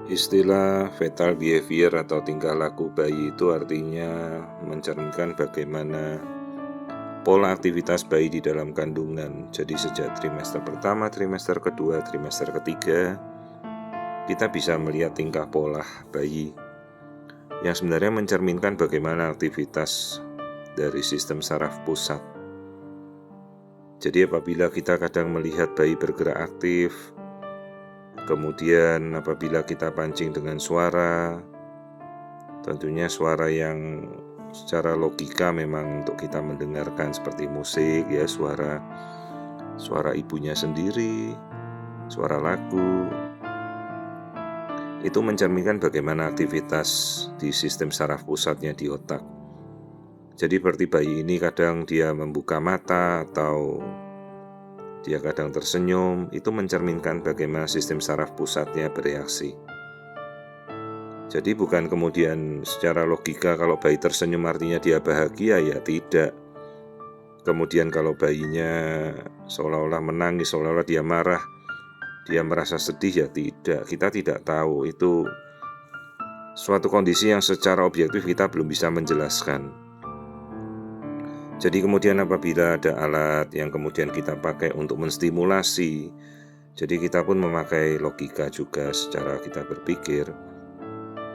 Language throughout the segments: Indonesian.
Istilah fetal behavior atau tingkah laku bayi itu artinya mencerminkan bagaimana pola aktivitas bayi di dalam kandungan. Jadi sejak trimester pertama, trimester kedua, trimester ketiga, kita bisa melihat tingkah pola bayi yang sebenarnya mencerminkan bagaimana aktivitas dari sistem saraf pusat. Jadi apabila kita kadang melihat bayi bergerak aktif, kemudian apabila kita pancing dengan suara, tentunya suara yang secara logika memang untuk kita mendengarkan seperti musik ya, suara ibunya sendiri, suara lagu, itu mencerminkan bagaimana aktivitas di sistem saraf pusatnya di otak. Jadi seperti bayi ini kadang dia membuka mata atau dia kadang tersenyum, itu mencerminkan bagaimana sistem saraf pusatnya bereaksi. Jadi bukan kemudian secara logika kalau bayi tersenyum artinya dia bahagia, ya tidak. Kemudian kalau bayinya seolah-olah menangis, seolah-olah dia marah, dia merasa sedih, ya tidak. Kita tidak tahu, itu suatu kondisi yang secara objektif kita belum bisa menjelaskan. Jadi kemudian apabila ada alat yang kemudian kita pakai untuk menstimulasi, jadi kita pun memakai logika juga secara kita berpikir.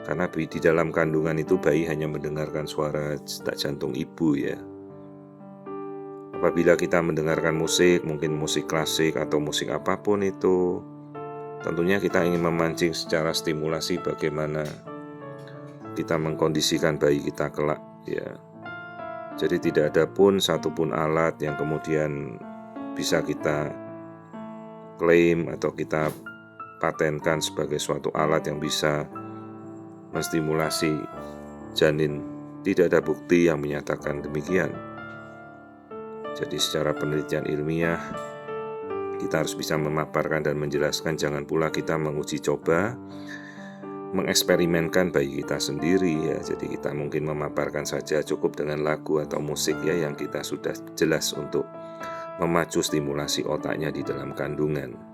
Karena di dalam kandungan itu bayi hanya mendengarkan suara detak jantung ibu ya. Apabila kita mendengarkan musik, mungkin musik klasik atau musik apapun itu, tentunya kita ingin memancing secara stimulasi bagaimana kita mengkondisikan bayi kita kelak ya. Jadi tidak ada pun satupun alat yang kemudian bisa kita klaim atau kita patenkan sebagai suatu alat yang bisa menstimulasi janin. Tidak ada bukti yang menyatakan demikian. Jadi secara penelitian ilmiah kita harus bisa memaparkan dan menjelaskan, jangan pula kita menguji coba, mengeksperimenkan bayi kita sendiri ya. Jadi kita mungkin memaparkan saja cukup dengan lagu atau musik ya, yang kita sudah jelas untuk memacu stimulasi otaknya di dalam kandungan.